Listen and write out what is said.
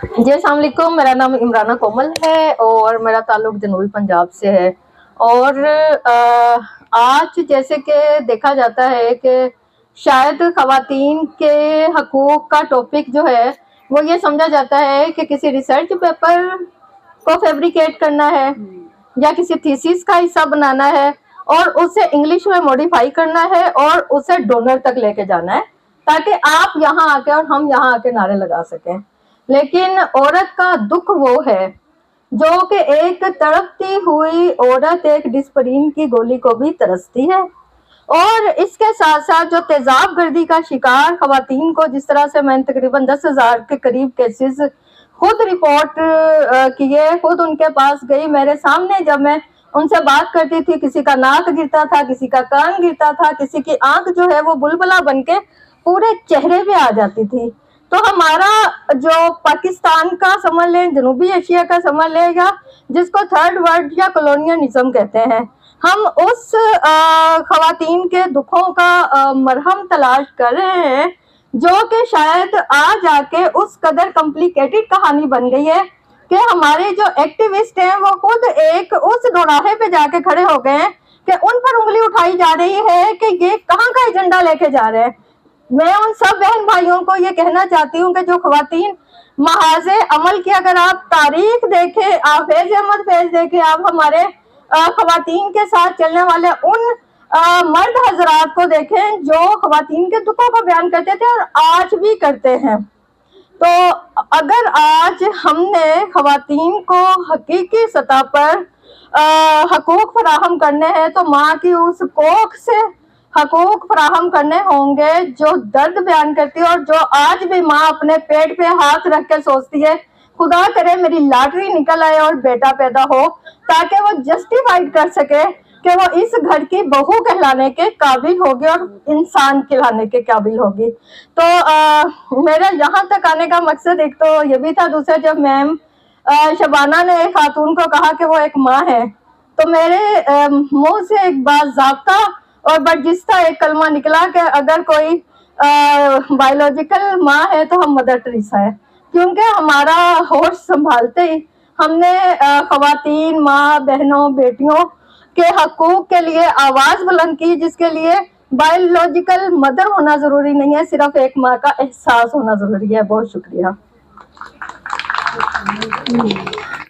जी अस्सलाम वालेकुम, मेरा नाम इमराना कोमल है और मेरा ताल्लुक जनूबी पंजाब से है। और आज जैसे कि देखा जाता है कि शायद ख़वातीन के हकूक़ का टॉपिक जो है वो ये समझा जाता है कि किसी रिसर्च पेपर को फैब्रिकेट करना है या किसी थीसिस का हिस्सा बनाना है और उसे इंग्लिश में मॉडिफाई करना है और उसे डोनर तक लेके जाना है ताकि आप यहाँ आके और हम यहाँ आके नारे लगा सकें। लेकिन औरत का दुख वो है जो कि एक तड़पती हुई औरत एक डिस्परीन की गोली को भी तरसती है। और इसके साथ साथ जो तेजाब गर्दी का शिकार खवातीन को, जिस तरह से मैंने तकरीबन 10,000 के करीब केसेस खुद रिपोर्ट किए, खुद उनके पास गई, मेरे सामने जब मैं उनसे बात करती थी, किसी का नाक गिरता था, किसी का कान गिरता था, किसी की आंख जो है वो बुलबुला बनके पूरे चेहरे पे आ जाती थी। तो हमारा जो पाकिस्तान का समझ लें, जनूबी एशिया का समझ लें, या जिसको थर्ड वर्ल्ड या कॉलोनियलिज्म कहते हैं, हम उस खवातीन के दुखों का मरहम तलाश कर रहे हैं जो कि शायद आज आके उस कदर कॉम्प्लिकेटेड कहानी बन गई है कि हमारे जो एक्टिविस्ट हैं वो खुद एक उस दोराहे पे जाके खड़े हो गए हैं कि उन पर उंगली उठाई जा रही है कि ये कहाँ का एजेंडा लेके जा रहे हैं। मैं उन सब बहन भाइयों को ये कहना चाहती हूँ कि जो खवातीन महाजे अमल की, अगर आप तारीख देखें, आप फैज अहमद फैज देखें, आप हमारे खवातीन के साथ चलने वाले उन मर्द हजरात को देखें जो खवातीन के दुखों को बयान करते थे और आज भी करते हैं। तो अगर आज हमने खवातीन को हकीकी सतह पर हकूक फराहम करने हैं तो माँ की उस कोख से हकूक फराहम करने होंगे जो दर्द बयान करती है और जो आज भी माँ अपने पेट पे हाथ रख के सोचती है खुदा करे मेरी लॉटरी निकल आए और बेटा पैदा हो, ताकि वो जस्टिफाइड कर सके कि वो इस घर की बहू कहलाने के काबिल होगी और इंसान कहलाने के काबिल होगी। तो मेरा यहाँ तक आने का मकसद एक तो ये भी था। दूसरा, जब मैम शबाना ने एक खातून को कहा कि वो एक माँ है, तो मेरे मुंह से एक बाज़ाब्ता और बर्जिस्ता एक कलमा निकला कि अगर कोई बायोलॉजिकल माँ है तो हम मदर टेरेसा है, क्योंकि हमारा होश संभालते ही हमने खवातीन, माँ, बहनों, बेटियों के हकूक के लिए आवाज बुलंद की, जिसके लिए बायोलॉजिकल मदर होना जरूरी नहीं है, सिर्फ एक माँ का एहसास होना जरूरी है। बहुत शुक्रिया।